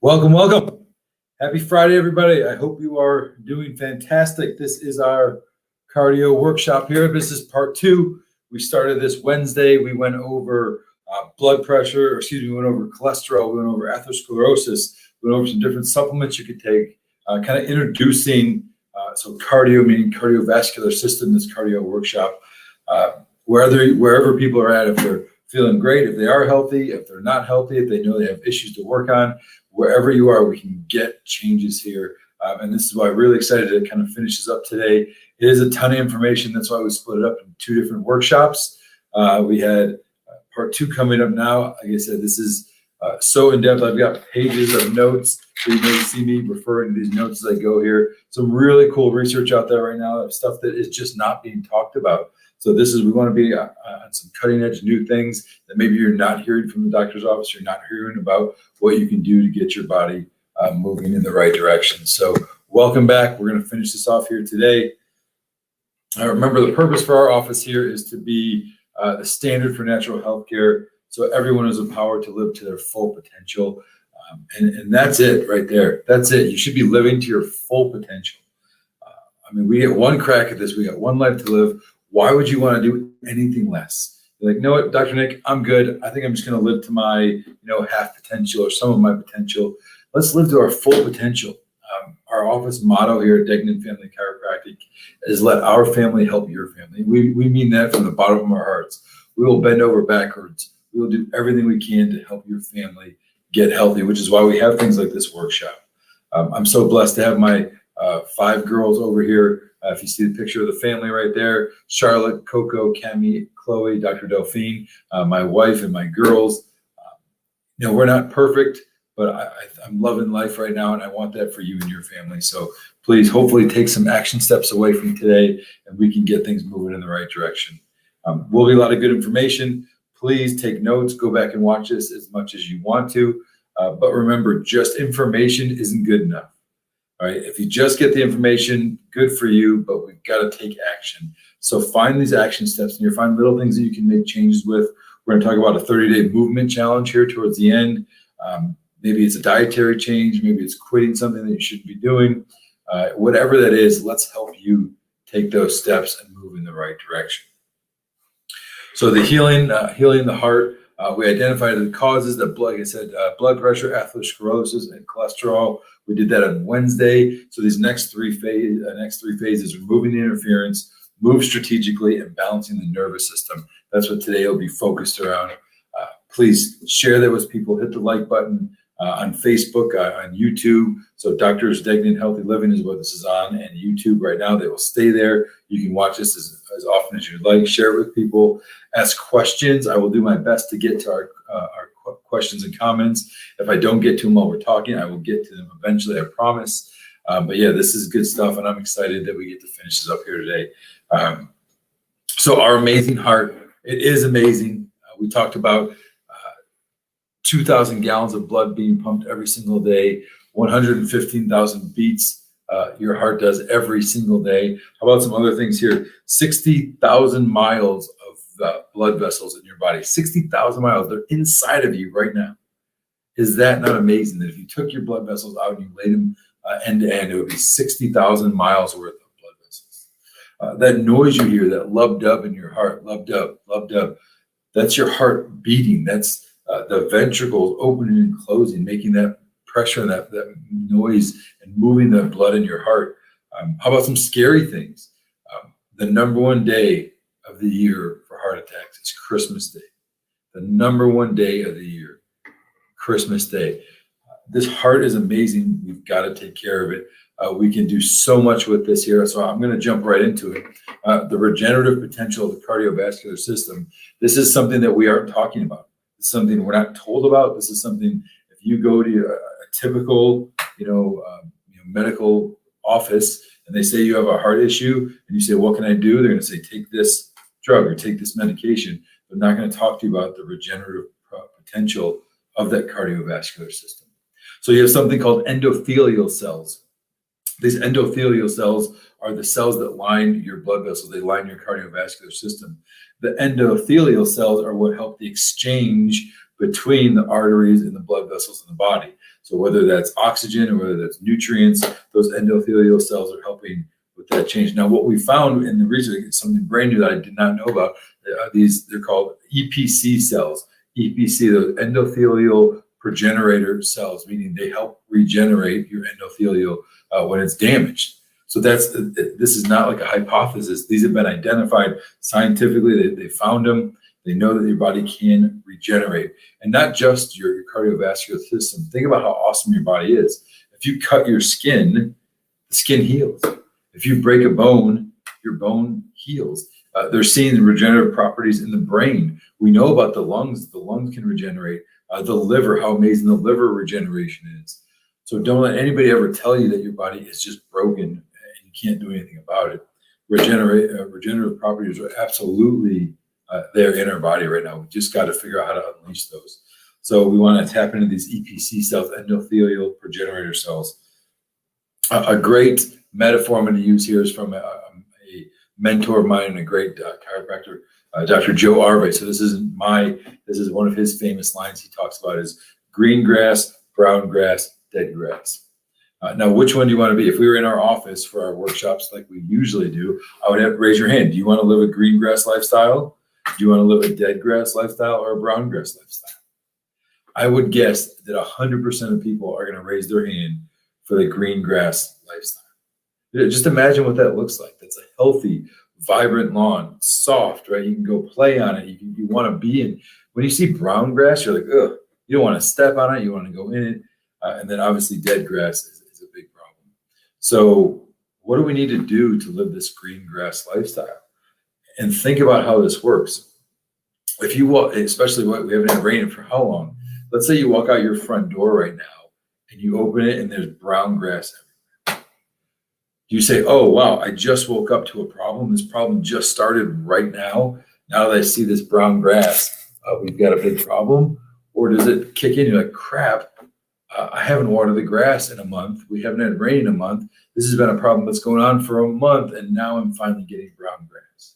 Welcome, welcome. Happy Friday, everybody. I hope you are doing fantastic. This is our cardio workshop here. This is part two. We started this Wednesday. We went over blood pressure, we went over cholesterol, we went over atherosclerosis, we went over some different supplements you could take, kind of introducing, so cardio meaning cardiovascular system, this cardio workshop. Wherever people are at, if they're feeling great, if they are healthy, if they're not healthy, if they know they have issues to work on, wherever you are, we can get changes here. And this is why I'm really excited to kind of finish this up today. It is a ton of information. That's why we split it up in two different workshops. We had part two coming up now. Like I said, this is so in depth. I've got pages of notes. So you may see me referring to these notes as I go here. Some really cool research out there right now, stuff that is just not being talked about. So we want to be on some cutting edge new things that maybe you're not hearing from the doctor's office. You're not hearing about what you can do to get your body moving in the right direction. So welcome back. We're going to finish this off here today. Remember, the purpose for our office here is to be the standard for natural health care. So everyone is empowered to live to their full potential. And that's it right there. That's it. You should be living to your full potential. We get one crack at this. We got one life to live. Why would you want to do anything less? You're like, you know what, Dr. Nick, I'm good. I think I'm just going to live to my, half potential or some of my potential. Let's live to our full potential. Our office motto here at Degnan Family Chiropractic is let our family help your family. We mean that from the bottom of our hearts. We will bend over backwards. We will do everything we can to help your family get healthy, which is why we have things like this workshop. I'm so blessed to have my 5 girls over here. If you see the picture of the family right there, Charlotte, Coco, Cami, Chloe, Dr. Delphine, my wife and my girls. We're not perfect, but I'm loving life right now, and I want that for you and your family. So please, hopefully take some action steps away from today, and we can get things moving in the right direction. Will be a lot of good information. Please take notes. Go back and watch this as much as you want to. But remember, just information isn't good enough. All right, if you just get the information, good for you, but we've got to take action. So find these action steps, and you find little things that you can make changes with. We're going to talk about a 30-day movement challenge here towards the end. Maybe it's a dietary change. Maybe it's quitting something that you shouldn't be doing. Whatever that is, let's help you take those steps and move in the right direction. So the healing the heart. We identified the causes that blood pressure, atherosclerosis, and cholesterol. We did that on Wednesday. So these next three phases: removing the interference, move strategically, and balancing the nervous system. That's what today will be focused around. Please share that with people. Hit the like button on Facebook, on YouTube. So Doctors Degnan Healthy Living is what this is on, and YouTube right now. They will stay there. You can watch this as often as you'd like. Share it with people. Ask questions. I will do my best to get to our questions and comments. If I don't get to them while we're talking, I will get to them eventually, I promise. But yeah, this is good stuff, and I'm excited that we get to finish this up here today. So our amazing heart, it is amazing. We talked about 2,000 gallons of blood being pumped every single day, 115,000 beats your heart does every single day. How about some other things here? 60,000 miles of blood vessels in your body. 60,000 miles. They're inside of you right now. Is that not amazing that if you took your blood vessels out and you laid them end to end, it would be 60,000 miles worth of blood vessels? That noise you hear, that lub-dub in your heart, lub-dub, lub-dub, that's your heart beating. That's the ventricles opening and closing, making that pressure and that noise and moving the blood in your heart. How about some scary things? The number one day of the year for heart attacks is Christmas Day. The number one day of the year, Christmas Day. This heart is amazing. We've got to take care of it. We can do so much with this here. So I'm going to jump right into it. The regenerative potential of the cardiovascular system. This is something that we aren't talking about. It's something we're not told about. This is something, if you go to a typical, medical office and they say you have a heart issue and you say, what can I do? They're going to say, take this drug or take this medication. They're not going to talk to you about the regenerative potential of that cardiovascular system. So you have something called endothelial cells. These endothelial cells are the cells that line your blood vessels. They line your cardiovascular system. The endothelial cells are what help the exchange between the arteries and the blood vessels in the body. So whether that's oxygen or whether that's nutrients, those endothelial cells are helping with that change. Now, what we found in the research, something brand new that I did not know about, they're called EPC cells. EPC, those endothelial progenitor cells, meaning they help regenerate your endothelial when it's damaged. So this is not like a hypothesis. These have been identified scientifically. They found them. They know that your body can regenerate, and not just your cardiovascular system. Think about how awesome your body is. If you cut your skin, the skin heals. If you break a bone, your bone heals. They're seeing the regenerative properties in the brain. We know about the lungs. The lungs can regenerate. The liver, how amazing the liver regeneration is. So don't let anybody ever tell you that your body is just broken and you can't do anything about it. Regenerative properties are absolutely there in our body right now. We just got to figure out how to unleash those. So we want to tap into these EPC cells, endothelial progenitor cells. A great metaphor I'm going to use here is from a mentor of mine and a great chiropractor, Dr. Joe Arvay. So this is one of his famous lines he talks about is green grass, brown grass, dead grass. Now, which one do you want to be? If we were in our office for our workshops like we usually do, I would have raise your hand. Do you want to live a green grass lifestyle? Do you want to live a dead grass lifestyle or a brown grass lifestyle? I would guess that 100% of people are going to raise their hand for the green grass lifestyle. Just imagine what that looks like. That's a healthy, vibrant lawn, soft, right? You can go play on it. You want to be in. When you see brown grass, you're like, ugh. You don't want to step on it. You want to go in it. And then obviously dead grass is a big problem. So what do we need to do to live this green grass lifestyle? And think about how this works. If you walk, especially we haven't had rain for how long? Let's say you walk out your front door right now and you open it and there's brown grass everywhere. You say, oh, wow, I just woke up to a problem. This problem just started right now. Now that I see this brown grass, we've got a big problem. Or does it kick in? You're like, crap, I haven't watered the grass in a month. We haven't had rain in a month. This has been a problem that's going on for a month. And now I'm finally getting brown grass.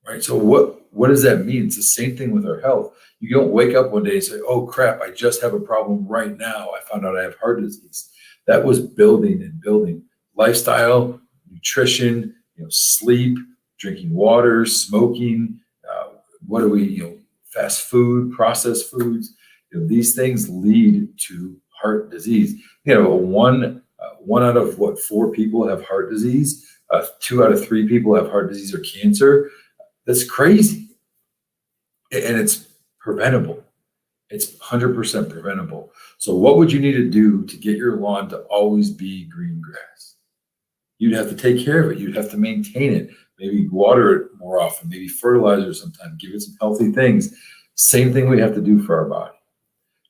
Right? So what does that mean? It's the same thing with our health. You don't wake up one day and say, oh, crap, I just have a problem right now. I found out I have heart disease. That was building and building. Lifestyle, nutrition, sleep, drinking water, smoking. What do we, fast food, processed foods? These things lead to heart disease. One out of 4 people have heart disease. 2 out of 3 people have heart disease or cancer. That's crazy. And it's preventable. It's 100% preventable. So what would you need to do to get your lawn to always be green grass? You'd have to take care of it. You'd have to maintain it. Maybe water it more often, maybe fertilizer sometimes, give it some healthy things. Same thing we have to do for our body.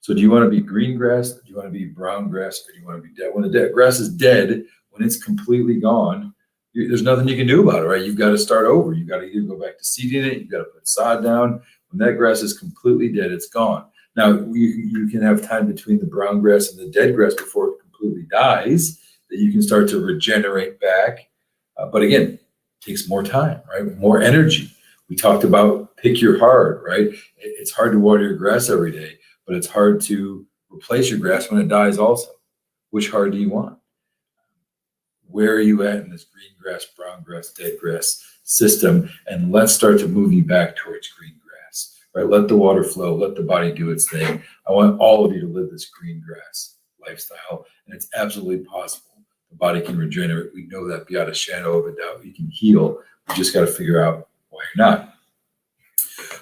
So do you want to be green grass? Do you want to be brown grass? Or do you want to be dead? When the dead grass is dead, when it's completely gone, there's nothing you can do about it, right? You've got to start over. You've got to either go back to seeding it. You've got to put sod down. When that grass is completely dead, it's gone. Now, you can have time between the brown grass and the dead grass before it completely dies that you can start to regenerate back. But again, it takes more time, right? More energy. We talked about pick your hard, right? It's hard to water your grass every day, but it's hard to replace your grass when it dies also. Which hard do you want? Where are you at in this green grass, brown grass, dead grass system? And let's start to move you back towards green grass, right? Let the water flow, let the body do its thing. I want all of you to live this green grass lifestyle, and it's absolutely possible. The body can regenerate. We know that beyond a shadow of a doubt. You can heal. We just got to figure out why you're not.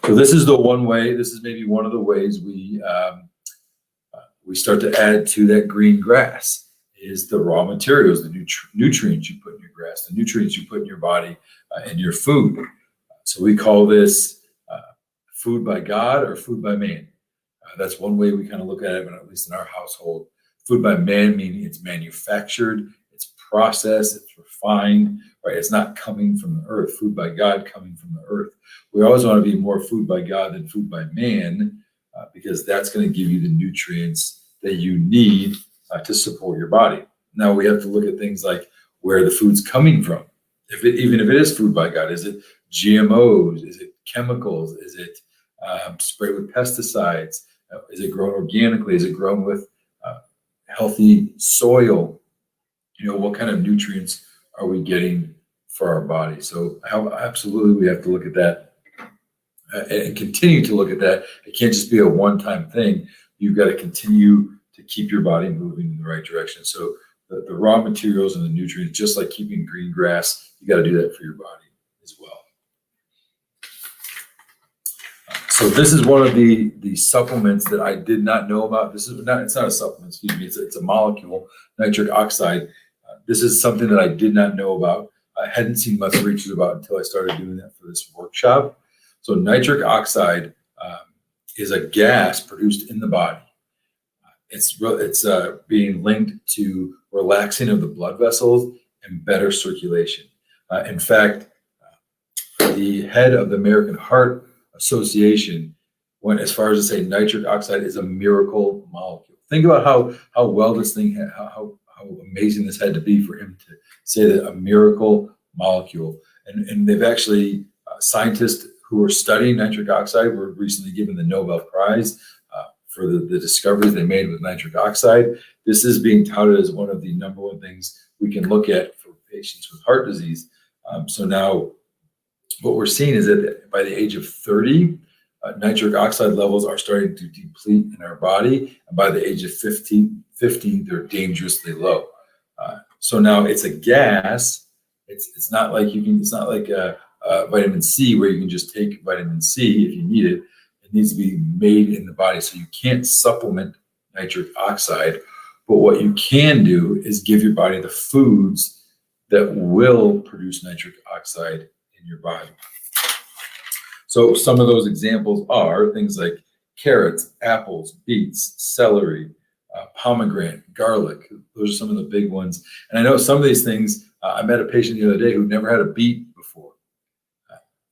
So this is the one way. This is maybe one of the ways we start to add to that green grass is the raw materials, the nutrients you put in your grass, the nutrients you put in your body and your food. So we call this food by God or food by man. That's one way we kind of look at it, but at least in our household. Food by man meaning it's manufactured, it's processed, it's refined, right? It's not coming from the earth. Food by God coming from the earth. We always want to be more food by God than food by man because that's going to give you the nutrients that you need to support your body. Now we have to look at things like where the food's coming from. Even if it is food by God, is it GMOs? Is it chemicals? Is it sprayed with pesticides? Is it grown organically? Is it grown with healthy soil, what kind of nutrients are we getting for our body? So absolutely we have to look at that and continue to look at that. It can't just be a one-time thing. You've got to continue to keep your body moving in the right direction. So the raw materials and the nutrients, just like keeping green grass, you got to do that for your body as well. So this is one of the supplements that I did not know about. It's not a supplement, excuse me. It's a molecule, nitric oxide. This is something that I did not know about. I hadn't seen much research about until I started doing that for this workshop. So nitric oxide is a gas produced in the body. It's being linked to relaxing of the blood vessels and better circulation. In fact, the head of the American Heart Association went as far as to say nitric oxide is a miracle molecule. Think about how well this thing, how amazing this had to be for him to say that a miracle molecule. And they've actually, scientists who are studying nitric oxide were recently given the Nobel Prize for the discoveries they made with nitric oxide. This is being touted as one of the number one things we can look at for patients with heart disease. So now what we're seeing is that by the age of 30, nitric oxide levels are starting to deplete in our body. And by the age of 15, they're dangerously low. So now it's a gas. It's not like it's not like vitamin C where you can just take vitamin C if you need it. It needs to be made in the body. So you can't supplement nitric oxide, but what you can do is give your body the foods that will produce nitric oxide in your body. So some of those examples are things like carrots, apples, beets, celery, pomegranate, garlic. Those are some of the big ones. And I know some of these things, I met a patient the other day who never had a beet before.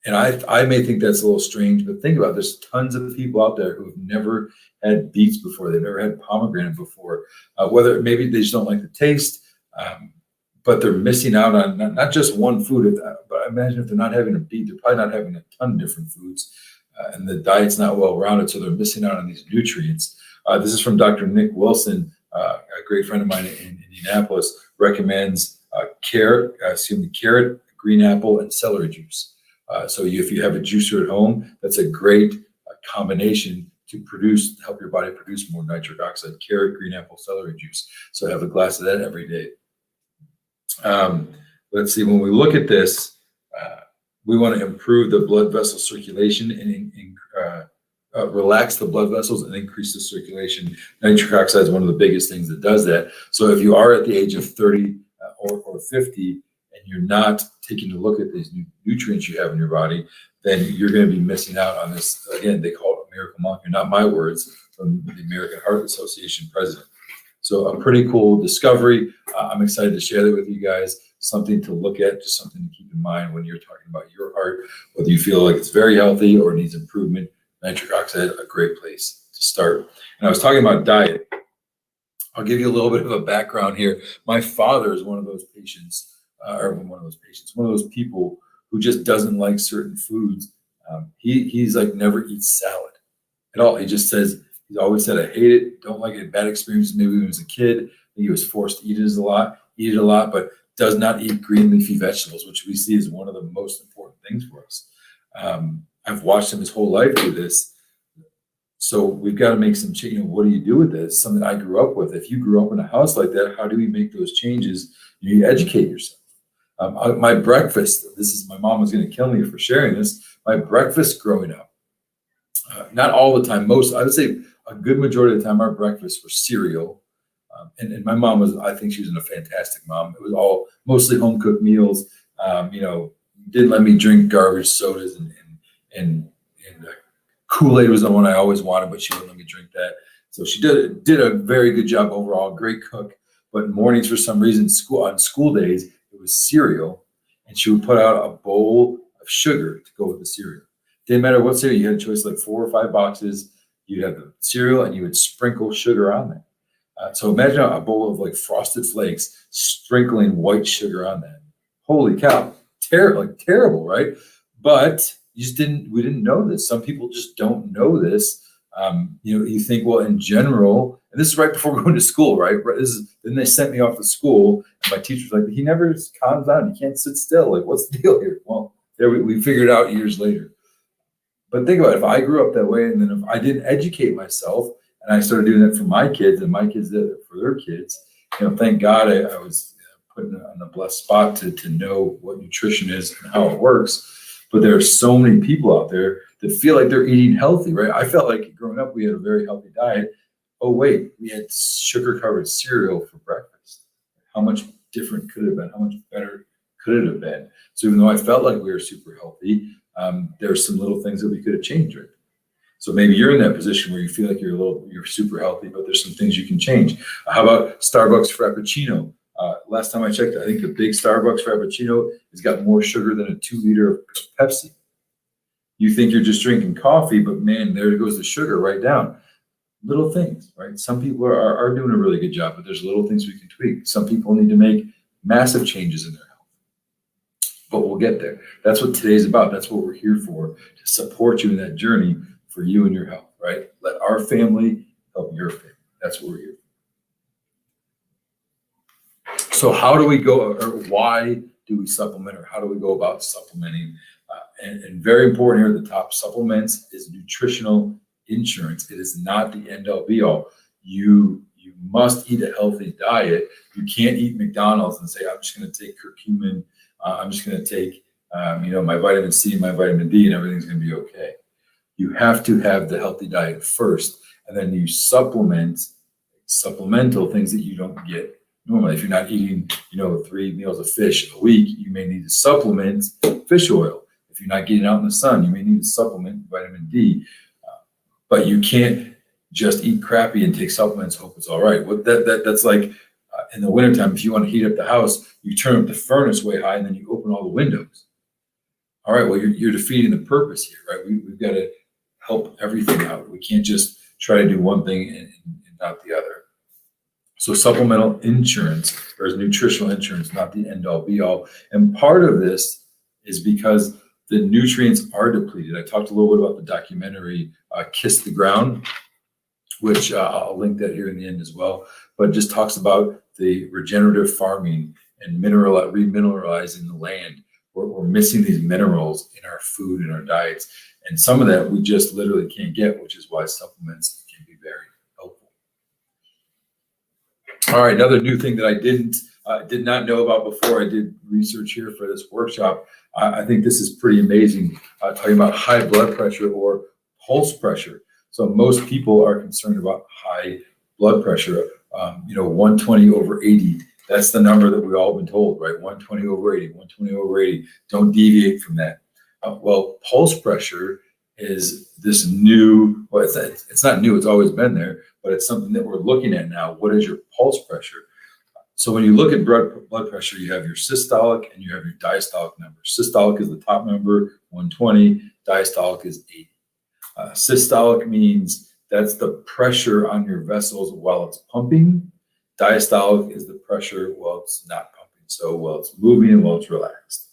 And I may think that's a little strange, but think about it. There's tons of people out there who have never had beets before. They've never had pomegranate before. Whether maybe they just don't like the taste, but they're missing out on not just one food. But imagine if they're not having a beet, they're probably not having a ton of different foods. And the diet's not well-rounded, so they're missing out on these nutrients. This is from Dr. Nick Wilson, a great friend of mine in Indianapolis, recommends carrot, green apple, and celery juice. So if you have a juicer at home, that's a great combination to help your body produce more nitric oxide. Carrot, green apple, celery juice. So have a glass of that every day. Let's see, when we look at this, we want to improve the blood vessel circulation and relax the blood vessels and increase the circulation. Nitric oxide is one of the biggest things that does that. So if you are at the age of 30 or 50 and you're not taking a look at these nutrients you have in your body, then you're going to be missing out on this. Again, they call it a miracle molecule, not my words, from the American Heart Association president. So a pretty cool discovery. I'm excited to share that with you guys. Something to look at, just something to keep in mind when you're talking about your heart, whether you feel like it's very healthy or needs improvement. Nitric oxide, a great place to start. And I was talking about diet. I'll give you a little bit of a background here. My father is one of those patients, one of those people who just doesn't like certain foods. He's like never eats salad at all. He just says, he's always said, I hate it, don't like it, bad experiences. Maybe when he was a kid, I think he was forced to eat it a lot, but does not eat green leafy vegetables, which we see as one of the most important things for us. I've watched him his whole life do this. So we've got to make some change. What do you do with this? Something I grew up with. If you grew up in a house like that, how do we make those changes? You educate yourself. My breakfast, my mom was going to kill me for sharing this. My breakfast growing up, not all the time, I would say a good majority of the time, our breakfasts were cereal. And my mom I think she was a fantastic mom. It was all mostly home cooked meals. Didn't let me drink garbage sodas and Kool-Aid was the one I always wanted, but she wouldn't let me drink that. So she did a very good job overall, great cook. But mornings, for some reason, on school days, it was cereal, and she would put out a bowl of sugar to go with the cereal. Didn't matter what cereal, you had a choice like 4 or 5 boxes. You'd have the cereal, and you would sprinkle sugar on that. So imagine a bowl of like Frosted Flakes sprinkling white sugar on that. Holy cow, terrible, right? But we didn't know this. Some people just don't know this. You think, well, in general, and this is right before going to school, right? Then they sent me off to school, and my teacher's like, he never calms down. He can't sit still. Like, what's the deal here? Well, there we figured it out years later. But think about it, if I grew up that way, and then if I didn't educate myself, and I started doing that for my kids, and my kids did it for their kids, thank God I was put in a blessed spot to know what nutrition is and how it works. But there are so many people out there that feel like they're eating healthy, right? I felt like growing up, we had a very healthy diet. Oh, wait, we had sugar-covered cereal for breakfast. How much different could it have been? How much better could it have been? So even though I felt like we were super healthy, there are some little things that we could have changed, right? So maybe you're in that position where you feel like you're super healthy, but there's some things you can change. How about Starbucks Frappuccino? Last time I checked, I think a big Starbucks Frappuccino has got more sugar than a 2-liter of Pepsi. You think you're just drinking coffee, but man, there goes the sugar right down. Little things, right? Some people are doing a really good job, but there's little things we can tweak. Some people need to make massive changes in their health, but we'll get there. That's what today's about. That's what we're here for, to support you in that journey for you and your health, right? Let our family help your family. That's what we're here for. So how do we go, or why do we supplement, or how do we go about supplementing? And very important here at the top, supplements is nutritional insurance. It is not the end all be all. You must eat a healthy diet. You can't eat McDonald's and say, I'm just going to take curcumin. I'm just going to take, my vitamin C, my vitamin D, and everything's going to be okay. You have to have the healthy diet first, and then you supplemental things that you don't get normally. If you're not eating, 3 meals of fish a week, you may need to supplement fish oil. If you're not getting out in the sun, you may need to supplement vitamin D. But you can't just eat crappy and take supplements, hope it's all right. That's like in the wintertime, if you want to heat up the house, you turn up the furnace way high and then you open all the windows. All right, well, you're defeating the purpose here, right? We've got to help everything out. We can't just try to do one thing and not the other. So supplemental insurance, or nutritional insurance, not the end all be all. And part of this is because the nutrients are depleted. I talked a little bit about the documentary Kiss the Ground, which I'll link that here in the end as well, but it just talks about the regenerative farming and remineralizing the land. We're missing these minerals in our food and our diets. And some of that we just literally can't get, which is why supplements can be very helpful. All right, another new thing that I did not know about before I did research here for this workshop. I think this is pretty amazing, talking about high blood pressure or pulse pressure. So most people are concerned about high blood pressure, 120 over 80. That's the number that we've all been told, right? 120 over 80, 120 over 80. Don't deviate from that. Well, pulse pressure is this new, well, it's not new, it's always been there, but it's something that we're looking at now. What is your pulse pressure? So when you look at blood pressure, you have your systolic and you have your diastolic numbers. Systolic is the top number, 120. Diastolic is 80. Systolic means that's the pressure on your vessels while it's pumping. Diastolic is the pressure while it's not pumping. So while it's moving and while it's relaxed.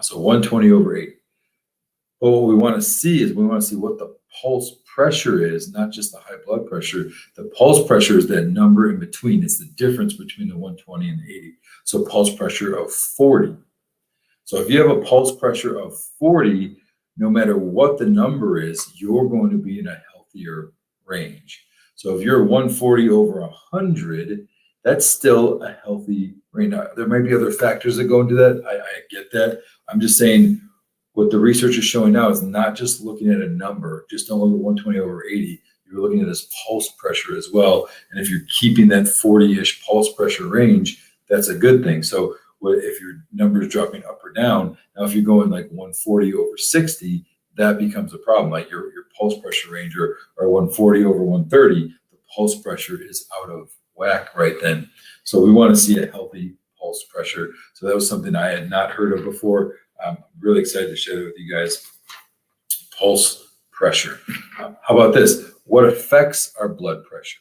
So 120 over 80. But what we want to see is what the pulse pressure is, not just the high blood pressure. The pulse pressure is that number in between. It's the difference between the 120 and the 80. So pulse pressure of 40. So if you have a pulse pressure of 40, no matter what the number is, you're going to be in a healthier range. So if you're 140 over 100, that's still a healthy range. Now, there may be other factors that go into that. I get that. I'm just saying, what the research is showing now is not just looking at a number. Just don't look at 120 over 80. You're looking at this pulse pressure as well. And if you're keeping that 40-ish pulse pressure range, that's a good thing. So if your number is dropping up or down, now if you're going like 140 over 60, that becomes a problem. Like your pulse pressure range or 140 over 130, the pulse pressure is out of whack right then. So we want to see a healthy pulse pressure. So that was something I had not heard of before. I'm really excited to share it with you guys. Pulse pressure. How about this? What affects our blood pressure?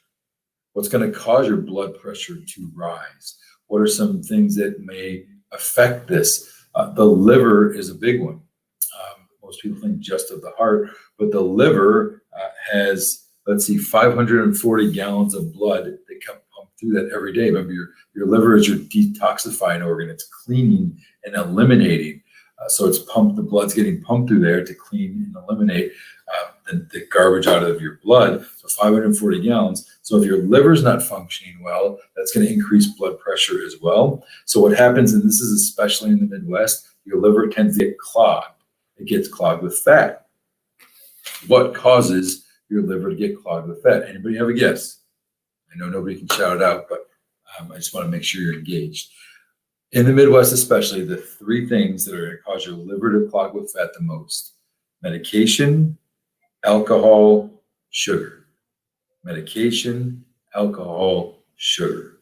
What's going to cause your blood pressure to rise? What are some things that may affect this? The liver is a big one. Most people think just of the heart, but the liver has let's see, 540 gallons of blood that come pump through that every day. Remember, your liver is your detoxifying organ. It's cleaning and eliminating. So it's pumped, the blood's getting pumped through there to clean and eliminate the garbage out of your blood. So 540 gallons. So if your liver's not functioning well, that's going to increase blood pressure as well. So what happens, and this is especially in the Midwest, your liver tends to get clogged. It gets clogged with fat. What causes your liver to get clogged with fat? Anybody have a guess? I know nobody can shout it out, but I just want to make sure you're engaged. In the Midwest especially, the three things that are going to cause your liver to clog with fat the most: medication, alcohol, sugar. Medication, alcohol, sugar.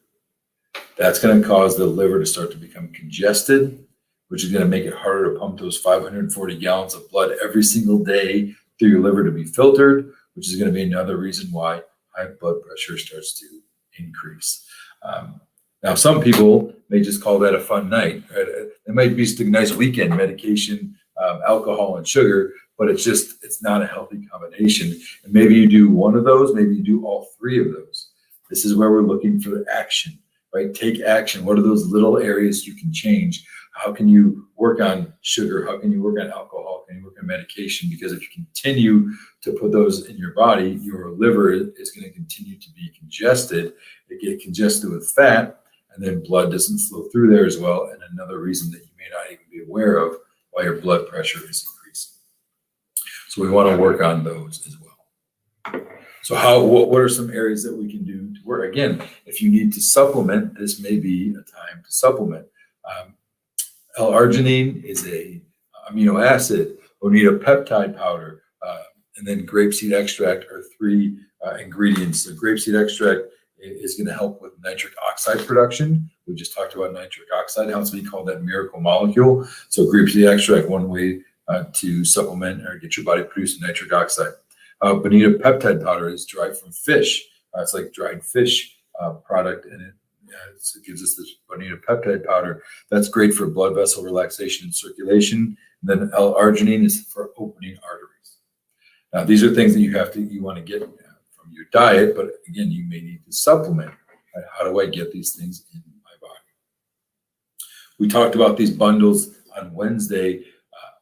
That's going to cause the liver to start to become congested, which is going to make it harder to pump those 540 gallons of blood every single day through your liver to be filtered, which is going to be another reason why high blood pressure starts to increase. Now, some people may just call that a fun night. Right? It might be just a nice weekend, medication, alcohol, and sugar, but it's not a healthy combination. And maybe you do one of those, maybe you do all three of those. This is where we're looking for action, right? Take action. What are those little areas you can change? How can you work on sugar? How can you work on alcohol? Can you work on medication? Because if you continue to put those in your body, your liver is going to continue to be congested. It gets congested with fat, and then blood doesn't flow through there as well. And another reason that you may not even be aware of why your blood pressure is increasing. So we want to work on those as well. So what are some areas that we can do to work? Again, if you need to supplement, this may be a time to supplement. L-arginine is a amino acid. Bonito peptide powder, and then grapeseed extract are three ingredients. So grapeseed extract is going to help with nitric oxide production. We just talked about nitric oxide, how we call that miracle molecule. So grapeseed extract, one way to supplement or get your body producing nitric oxide. Bonito peptide powder is derived from fish. It's like dried fish product, and it gives us this bonito peptide powder. That's great for blood vessel relaxation and circulation. And then L-arginine is for opening arteries. Now, these are things that you want to get from your diet, but again, you may need to supplement. Right? How do I get these things in my body? We talked about these bundles on Wednesday.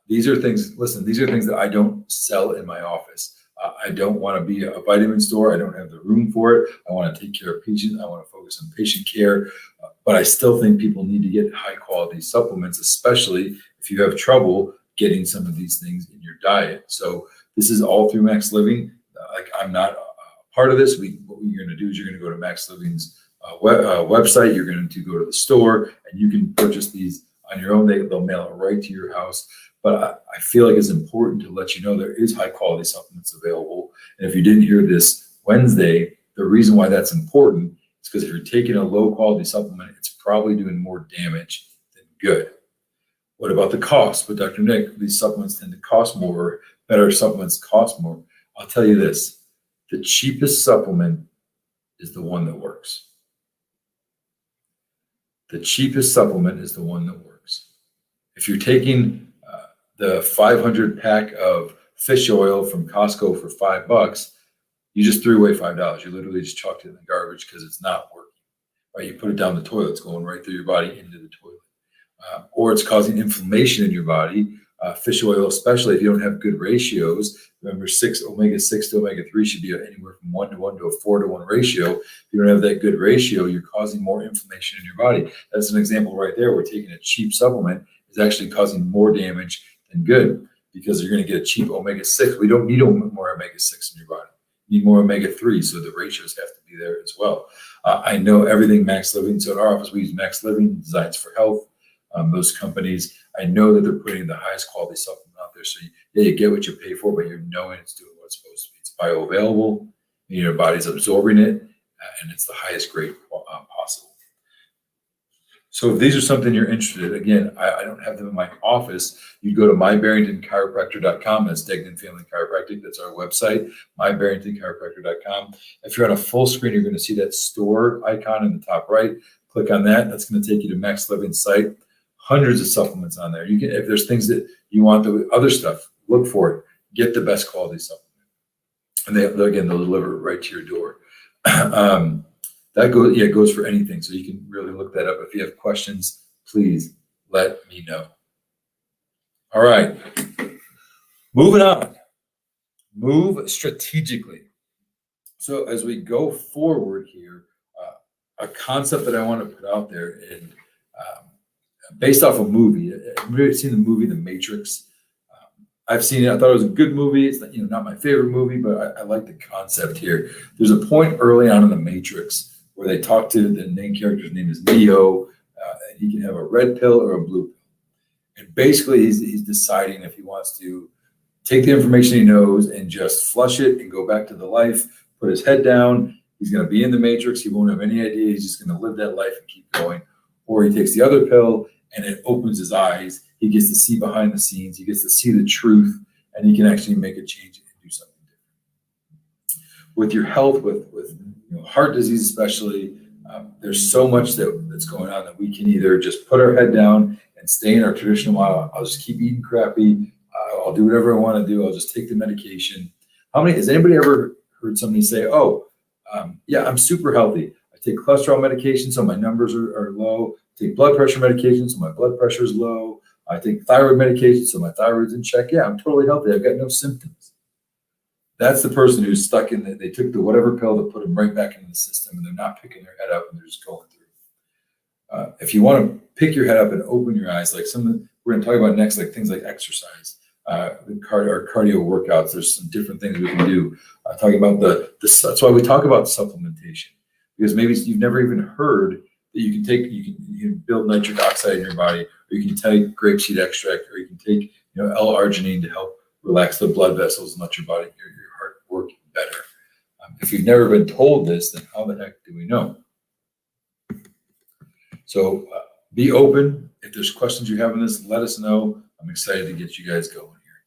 These are things that I don't sell in my office. I don't want to be a vitamin store. I don't have the room for it. I want to take care of patients. I want to focus on patient care. But I still think people need to get high quality supplements, especially if you have trouble getting some of these things in your diet. So this is all through Max Living. I'm not a part of this. What you're going to do is you're going to go to Max Living's website. You're going to go to the store, and you can purchase these on your own. They'll mail it right to your house. But I feel like it's important to let you know there is high quality supplements available. And if you didn't hear this Wednesday, the reason why that's important is because if you're taking a low quality supplement, it's probably doing more damage than good. What about the cost? But Dr. Nick, these supplements tend to cost more. Better supplements cost more. I'll tell you this, the cheapest supplement is the one that works. The cheapest supplement is the one that works. If you're taking the 500 pack of fish oil from Costco for $5, you just threw away $5. You literally just chucked it in the garbage because it's not working. Right? You put it down the toilet, it's going right through your body into the toilet. Or it's causing inflammation in your body. Fish oil, especially if you don't have good ratios. Remember, omega-6 to omega-3 should be anywhere from 1:1 to a 4:1 ratio. If you don't have that good ratio, you're causing more inflammation in your body. That's an example right there where taking a cheap supplement is actually causing more damage than good, because you're going to get a cheap omega-6. We don't need more omega-6 in your body. You need more omega-3, so the ratios have to be there as well. I know everything Max Living. So in our office, we use Max Living, Designs for Health. Those companies, I know that they're putting the highest quality supplement out there. So you get what you pay for, but you're knowing it's doing what it's supposed to be. It's bioavailable, your body's absorbing it, and it's the highest grade possible. So if these are something you're interested in, again, I don't have them in my office. You go to mybarringtonchiropractor.com. That's Degnan Family Chiropractic. That's our website, mybarringtonchiropractor.com. If you're on a full screen, you're going to see that store icon in the top right. Click on that. That's going to take you to Max Living's site. Hundreds of supplements on there. You can, if there's things that you want, the other stuff, look for it. Get the best quality supplement. and they'll deliver it right to your door. That goes for anything. So you can really look that up. If you have questions, please let me know. All right, moving on. Move strategically. So as we go forward here, a concept that I want to put out there, and based off a movie. Have you ever seen the movie The Matrix? I've seen it. I thought it was a good movie. It's not my favorite movie, but I like the concept here. There's a point early on in The Matrix where they talk to the main character's name is Neo, and he can have a red pill or a blue pill. And basically, he's deciding if he wants to take the information he knows and just flush it and go back to the life, put his head down. He's going to be in the Matrix. He won't have any idea. He's just going to live that life and keep going. Or he takes the other pill and it opens his eyes. He gets to see behind the scenes. He gets to see the truth, and he can actually make a change and do something different. With your health, with heart disease especially, there's so much that's going on that we can either just put our head down and stay in our traditional model. I'll just keep eating crappy. I'll do whatever I want to do. I'll just take the medication. Has anybody ever heard somebody say, yeah, I'm super healthy. I take cholesterol medication, so my numbers are low. I take blood pressure medication, so my blood pressure is low. I take thyroid medication, so my thyroid's in check. Yeah, I'm totally healthy. I've got no symptoms. That's the person who's stuck in they took the whatever pill to put them right back into the system, and they're not picking their head up, and they're just going through. If you want to pick your head up and open your eyes, like we're going to talk about next, like things like exercise, our cardio workouts. There's some different things we can do. Talking about that's why we talk about supplementation, because maybe you've never even heard that you can build nitric oxide in your body, or you can take grapeseed extract, or you can take L-arginine to help relax the blood vessels and let your body, your heart work better. If you've never been told this, then how the heck do we know? So be open. If there's questions you have on this, let us know. I'm excited to get you guys going here.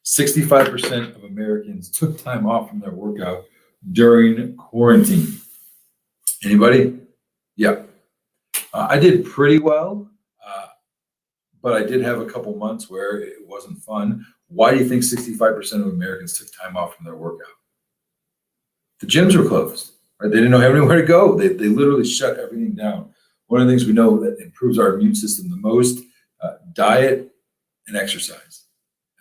65% of Americans took time off from their workout during quarantine. Anybody? Yeah. I did pretty well, but I did have a couple months where it wasn't fun. Why do you think 65% of Americans took time off from their workout? The gyms were closed, right? They didn't know anywhere to go. They literally shut everything down. One of the things we know that improves our immune system the most, diet and exercise.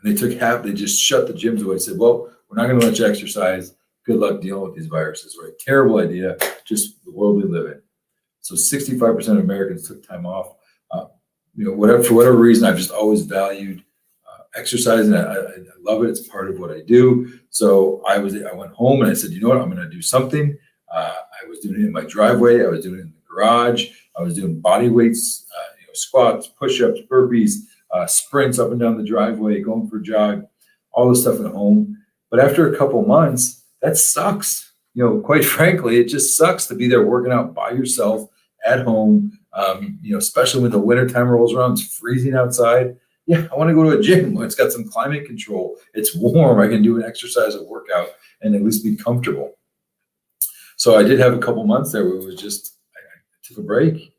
And they just shut the gyms away and said, well, we're not going to let you exercise. Good luck dealing with these viruses, right? Terrible idea, just the world we live in. So 65% of Americans took time off. For whatever reason, I've just always valued exercise, and I love it. It's part of what I do. So I went home and I said, you know what, I'm going to do something. I was doing it in my driveway. I was doing it in the garage. I was doing body weights, squats, push-ups, burpees, sprints up and down the driveway, going for a jog, all this stuff at home. But after a couple months, that sucks. Quite frankly, it just sucks to be there working out by yourself at home. Especially when the wintertime rolls around, it's freezing outside. Yeah, I want to go to a gym where it's got some climate control. It's warm. I can do an exercise or workout and at least be comfortable. So I did have a couple months there where it was just, I took a break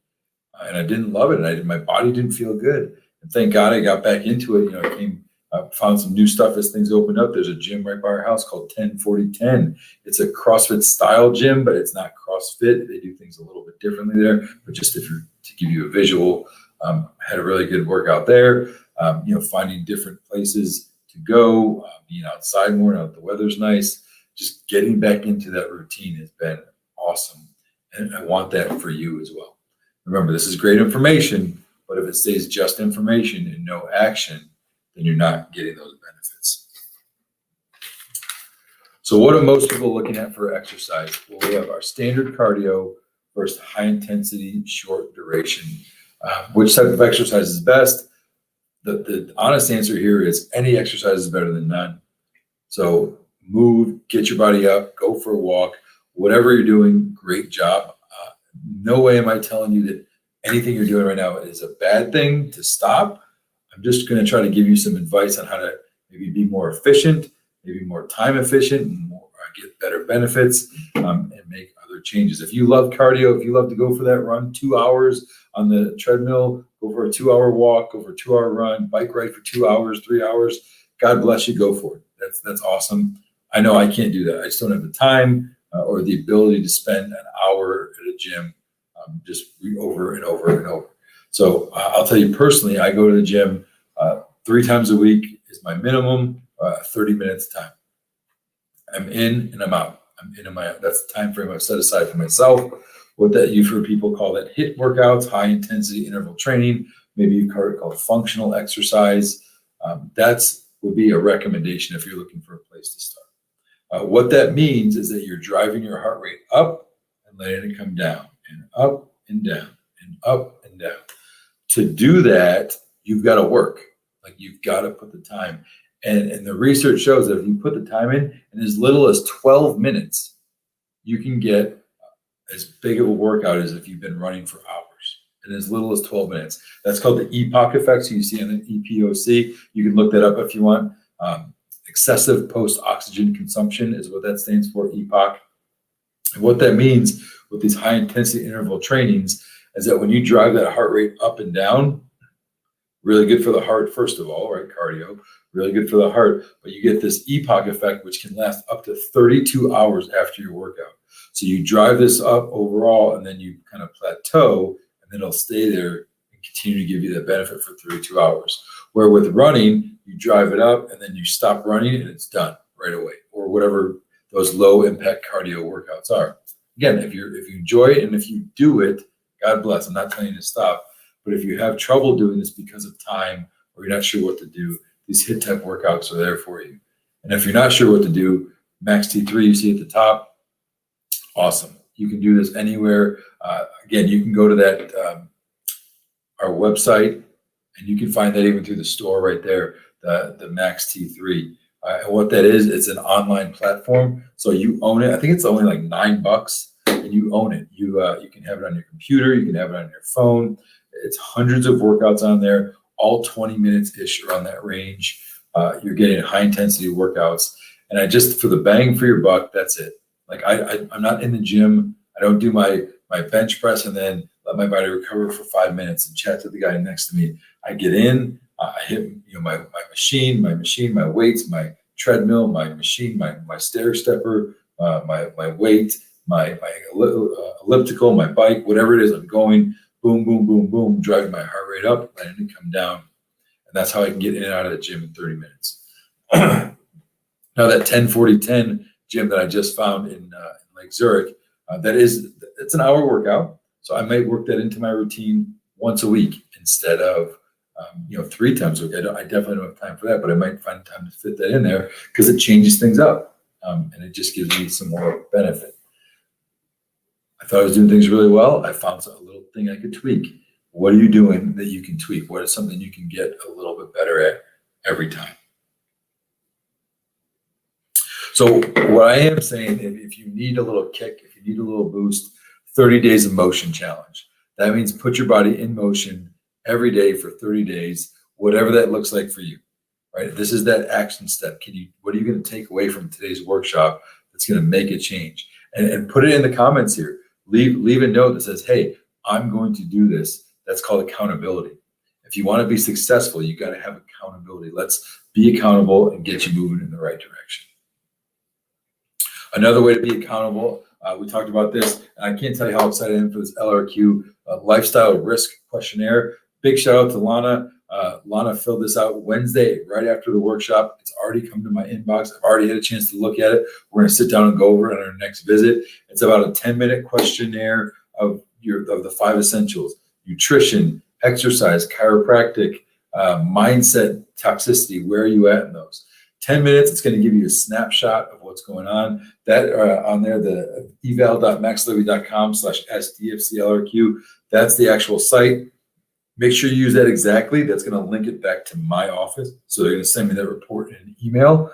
and I didn't love it. And my body didn't feel good. And thank God I got back into it. I found some new stuff as things opened up. There's a gym right by our house called 104010. It's a CrossFit style gym, but it's not CrossFit. They do things a little bit differently there. But just to give you a visual, I had a really good workout there. Finding different places to go, being outside more now that the weather's nice, just getting back into that routine has been awesome. And I want that for you as well. Remember, this is great information, but if it stays just information and no action, then you're not getting those benefits. So what are most people looking at for exercise? Well, we have our standard cardio versus high intensity, short duration. Which type of exercise is best? The honest answer here is any exercise is better than none. So move, get your body up, go for a walk, whatever you're doing, great job. No way am I telling you that anything you're doing right now is a bad thing to stop. I'm just going to try to give you some advice on how to maybe be more efficient, maybe more time efficient, and get better benefits, and make other changes. If you love cardio, if you love to go for that run, 2 hours on the treadmill, go for a 2-hour walk, go for a 2-hour run, bike ride for 2 hours, 3 hours, God bless you, go for it. That's awesome. I know I can't do that. I just don't have the time or the ability to spend an hour at a gym just over and over and over. So I'll tell you personally, I go to the gym 3 times a week is my minimum, 30 minutes time. I'm in and I'm out. I'm in and I'm out. That's the time frame I've set aside for myself. What that you've heard people call that HIIT workouts, high intensity interval training. Maybe you've heard it called functional exercise. That's would be a recommendation if you're looking for a place to start. What that means is that you're driving your heart rate up and letting it come down and up and down and up and down. To do that, you've got to work. Like you've got to put the time. And the research shows that if you put the time in as little as 12 minutes, you can get as big of a workout as if you've been running for hours in as little as 12 minutes. That's called the EPOC effect. So you see on the EPOC. You can look that up if you want. Excessive post-oxygen consumption is what that stands for, EPOC. And what that means with these high-intensity interval trainings is that when you drive that heart rate up and down, really good for the heart, first of all, right? Cardio, really good for the heart. But you get this EPOC effect, which can last up to 32 hours after your workout. So you drive this up overall, and then you kind of plateau, and then it'll stay there and continue to give you that benefit for 32 hours. Where with running, you drive it up, and then you stop running, and it's done right away, or whatever those low-impact cardio workouts are. Again, if you enjoy it and if you do it, God bless. I'm not telling you to stop. But if you have trouble doing this because of time or you're not sure what to do, these HIIT type workouts are there for you. And if you're not sure what to do, Max T3 you see at the top, awesome. You can do this anywhere. Again, you can go to that our website, and you can find that even through the store right there, the Max T3. And what that is, it's an online platform. So you own it. I think it's only like $9, and you own it. You can have it on your computer. You can have it on your phone. It's hundreds of workouts on there, all 20 minutes-ish around that range. You're getting high-intensity workouts. And I just, for the bang for your buck, that's it. Like I'm not in the gym. I don't do my bench press and then let my body recover for 5 minutes and chat to the guy next to me. I get in, I hit my machine, my weights, my treadmill, my machine, my stair stepper, my weight, my elliptical, my bike, whatever it is, I'm going boom, boom, boom, boom, driving my heart rate up, letting it come down. And that's how I can get in and out of the gym in 30 minutes. Now that 10-40-10 gym that I just found in Lake Zurich, it's an hour workout. So I might work that into my routine once a week instead of 3 times a week. I definitely don't have time for that, but I might find time to fit that in there because it changes things up and it just gives me some more benefit. I thought I was doing things really well. I found a little thing I could tweak. What are you doing that you can tweak? What is something you can get a little bit better at every time? So what I am saying, if you need a little kick, if you need a little boost, 30 days of motion challenge. That means put your body in motion every day for 30 days, whatever that looks like for you, right? This is that action step. What are you going to take away from today's workshop that's going to make a change? And put it in the comments here. Leave a note that says, hey, I'm going to do this. That's called accountability. If you want to be successful, you got to have accountability. Let's be accountable and get you moving in the right direction. Another way to be accountable, we talked about this, and I can't tell you how excited I am for this LRQ lifestyle risk questionnaire. Big shout out to Lana. Lana filled this out Wednesday right after the workshop. It's already come to my inbox. I've already had a chance to look at it. We're going to sit down and go over it on our next visit. It's about a 10-minute questionnaire of the 5 essentials: nutrition, exercise, chiropractic, mindset, toxicity. Where are you at in those? 10 minutes, it's going to give you a snapshot of what's going on. That on there, the eval.maxlevy.com/SDFCLRQ. That's the actual site. Make sure you use that exactly. That's going to link it back to my office. So they're going to send me that report in an email.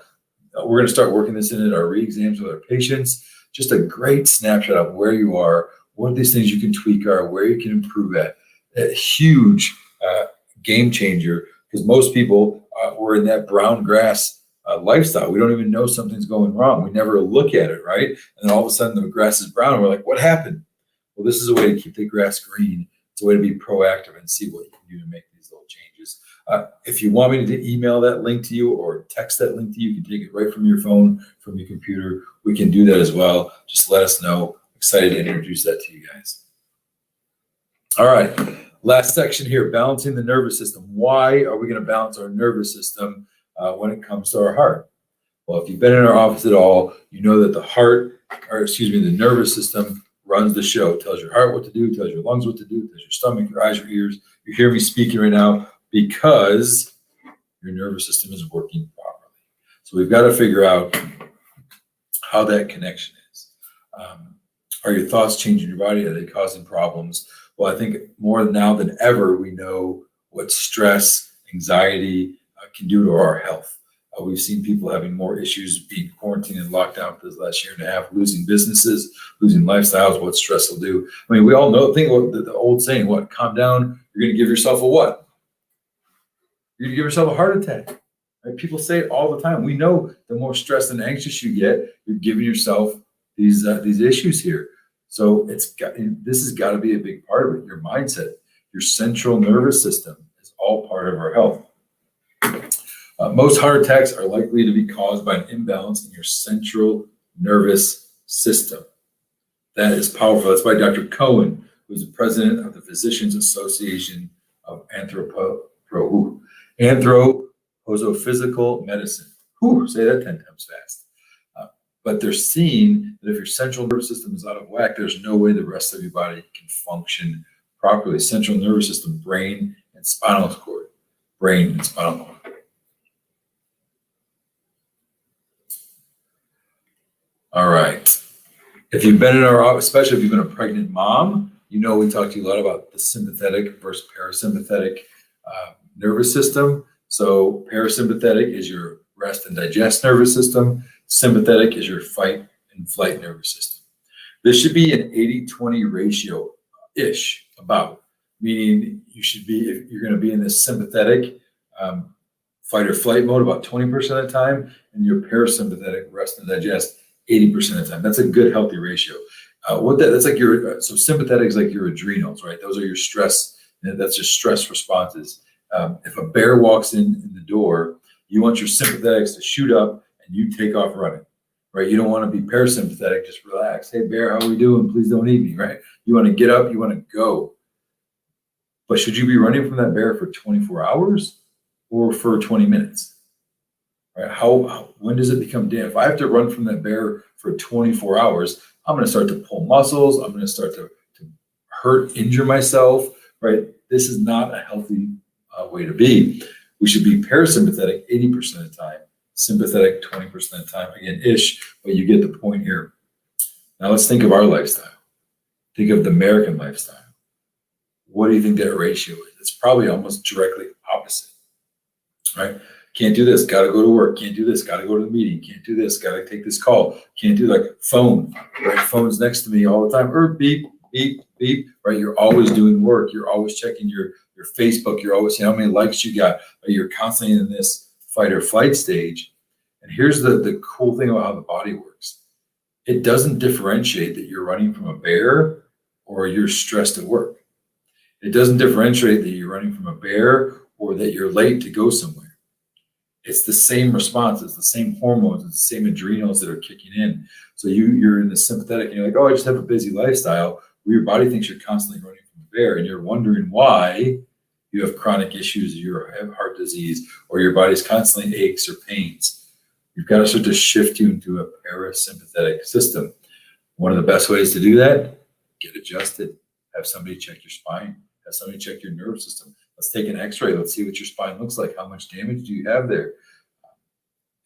We're going to start working this in at our re-exams with our patients. Just a great snapshot of where you are, what these things you can tweak are, where you can improve at. A huge game changer, because most people were in that brown grass lifestyle. We don't even know something's going wrong. We never look at it, right? And then all of a sudden the grass is brown and we're like, what happened? Well, this is a way to keep the grass green. It's a way to be proactive and see what you can do to make these these little changes. If you want me to email that link to you or text that link to you, you can take it right from your phone, from your computer. We can do that as well. Just let us know. Excited to introduce that to you guys. All right, last section here, balancing the nervous system. Why are we going to balance our nervous system when it comes to our heart? Well, if you've been in our office at all, you know that the nervous system runs the show. It tells your heart what to do, tells your lungs what to do, tells your stomach, your eyes, your ears. You hear me speaking right now because your nervous system is working properly. So we've got to figure out how that connection is. Are your thoughts changing your body? Are they causing problems? Well, I think more now than ever, we know what stress, anxiety can do to our health. We've seen people having more issues being quarantined and locked down for this last year and a half, losing businesses, losing lifestyles, what stress will do. I mean, we all know, think about the old saying, what, calm down, you're going to give yourself a what? You're going to give yourself a heart attack. Right? People say it all the time. We know the more stressed and anxious you get, you're giving yourself these issues here. So this has got to be a big part of it. Your mindset, your central nervous system is all part of our health. Most heart attacks are likely to be caused by an imbalance in your central nervous system. That is powerful. That's by Dr. Cohen, who's the president of the Physicians Association of Anthropophysical Medicine. Say that 10 times fast. But they're seeing that if your central nervous system is out of whack, there's no way the rest of your body can function properly. Central nervous system, brain and spinal cord. Brain and spinal cord. All right. If you've been in our office, especially if you've been a pregnant mom, you know we talk to you a lot about the sympathetic versus parasympathetic nervous system. So parasympathetic is your rest and digest nervous system. Sympathetic is your fight and flight nervous system. This should be an 80-20 ratio-ish, about, meaning you should be, if you're going to be in this sympathetic fight or flight mode about 20% of the time, and your parasympathetic rest and digest 80% of the time. That's a good, healthy ratio. That's like so sympathetic is like your adrenals, right? Those are your stress, that's just stress responses. If a bear walks in the door, you want your sympathetics to shoot up and you take off running, right? You don't want to be parasympathetic, just relax. Hey, bear, how are we doing? Please don't eat me, right? You want to get up, you want to go. But should you be running from that bear for 24 hours or for 20 minutes? Right? When does it become damn? If I have to run from that bear for 24 hours, I'm going to start to pull muscles. I'm going to start to injure myself, right? This is not a healthy way to be. We should be parasympathetic 80% of the time, sympathetic 20% of the time. Again, ish, but you get the point here. Now let's think of our lifestyle. Think of the American lifestyle. What do you think that ratio is? It's probably almost directly opposite, right? Can't do this, got to go to work. Can't do this, got to go to the meeting. Can't do this, got to take this call. Can't do like phone, right? Phone's next to me all the time. Or beep, beep, beep, right? You're always doing work. You're always checking your Facebook. You're always seeing how many likes you got. Right? You're constantly in this fight or flight stage. And here's the cool thing about how the body works. It doesn't differentiate that you're running from a bear or you're stressed at work. It doesn't differentiate that you're running from a bear or that you're late to go somewhere. It's the same response. It's the same hormones. It's the same adrenals that are kicking in. So you're in the sympathetic and you're like, oh, I just have a busy lifestyle. Well, your body thinks you're constantly running from a bear and you're wondering why you have chronic issues, you have heart disease, or your body's constantly aches or pains. You've got to start to shift you into a parasympathetic system. One of the best ways to do that, get adjusted. Have somebody check your spine. Have somebody check your nervous system. Let's take an x-ray. Let's see what your spine looks like. How much damage do you have there?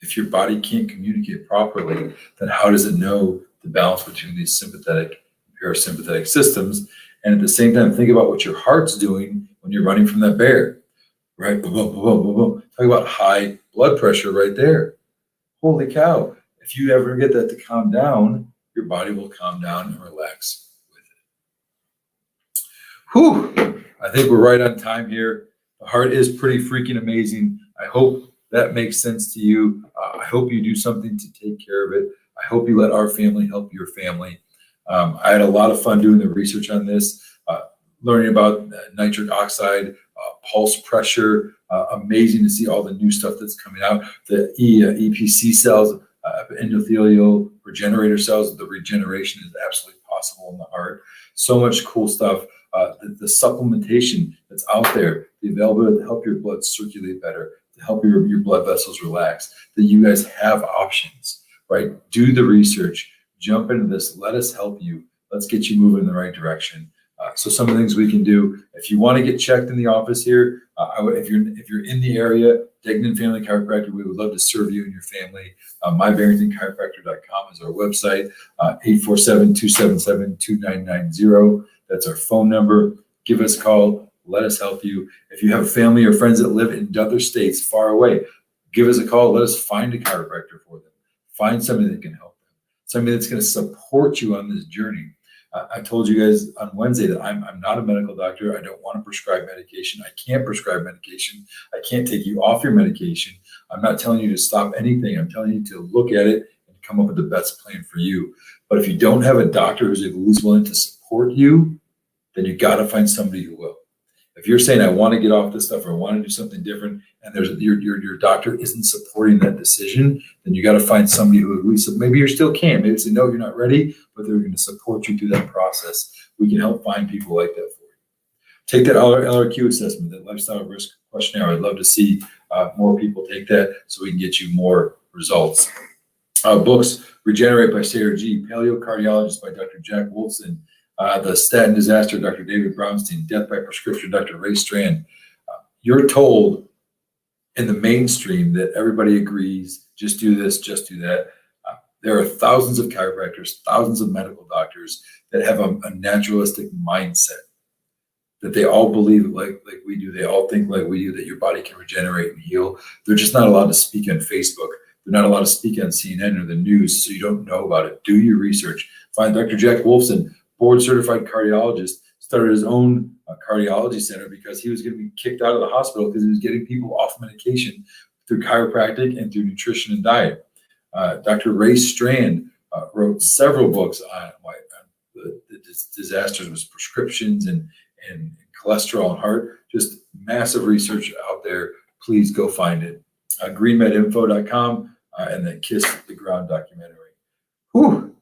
If your body can't communicate properly, then how does it know the balance between these sympathetic and parasympathetic systems? And at the same time, think about what your heart's doing when you're running from that bear, right? Boom, boom, boom, boom, boom. Talk about high blood pressure right there. Holy cow. If you ever get that to calm down, your body will calm down and relax with it. Whew. I think we're right on time here. The heart is pretty freaking amazing. I hope that makes sense to you. I hope you do something to take care of it. I hope you let our family help your family. I had a lot of fun doing the research on this, learning about nitric oxide, pulse pressure. Amazing to see all the new stuff that's coming out. The EPC cells, endothelial regenerator cells. The regeneration is absolutely possible in the heart. So much cool stuff. The supplementation that's out there, the availability to help your blood circulate better, to help your blood vessels relax, that you guys have options, right? Do the research, jump into this, let us help you. Let's get you moving in the right direction. So some of the things we can do, if you want to get checked in the office here, if you're in the area, Degnan Family Chiropractor, we would love to serve you and your family. MyBarringtonChiropractor.com is our website, 847-277-2990. That's our phone number. Give us a call. Let us help you. If you have family or friends that live in other states far away, give us a call. Let us find a chiropractor for them. Find somebody that can help them, somebody that's going to support you on this journey. I told you guys on Wednesday that I'm not a medical doctor. I don't want to prescribe medication. I can't prescribe medication. I can't take you off your medication. I'm not telling you to stop anything. I'm telling you to look at it and come up with the best plan for you. But if you don't have a doctor who's at least willing to support you, then you got to find somebody who will. If you're saying, I want to get off this stuff or I want to do something different, and your doctor isn't supporting that decision, then you got to find somebody who at least, maybe you still can. Maybe say, no, you're not ready, but they're going to support you through that process. We can help find people like that for you. Take that LRQ assessment, that lifestyle risk questionnaire. I'd love to see more people take that so we can get you more results. Books, Regenerate by Sarah G., Paleocardiologist by Dr. Jack Wolfson, The Statin Disaster, Dr. David Brownstein, Death by Prescription, Dr. Ray Strand. You're told in the mainstream that everybody agrees, just do this, just do that. There are thousands of chiropractors, thousands of medical doctors that have a naturalistic mindset, that they all believe like we do. They all think like we do, that your body can regenerate and heal. They're just not allowed to speak on Facebook. They're not allowed to speak on CNN or the news, so you don't know about it. Do your research. Find Dr. Jack Wolfson, board-certified cardiologist, started his own cardiology center because he was going to be kicked out of the hospital because he was getting people off medication through chiropractic and through nutrition and diet. Dr. Ray Strand wrote several books on the disasters with prescriptions and cholesterol and heart. Just massive research out there. Please go find it. greenmedinfo.com and then Kiss the Ground documentary. Whew.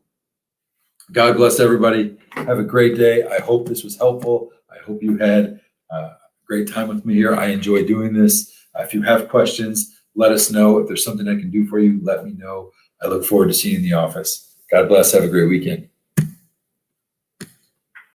God bless everybody. Have a great day. I hope this was helpful. I hope you had a great time with me here. I enjoy doing this. If you have questions, let us know. If there's something I can do for you, let me know. I look forward to seeing you in the office. God bless. Have a great weekend.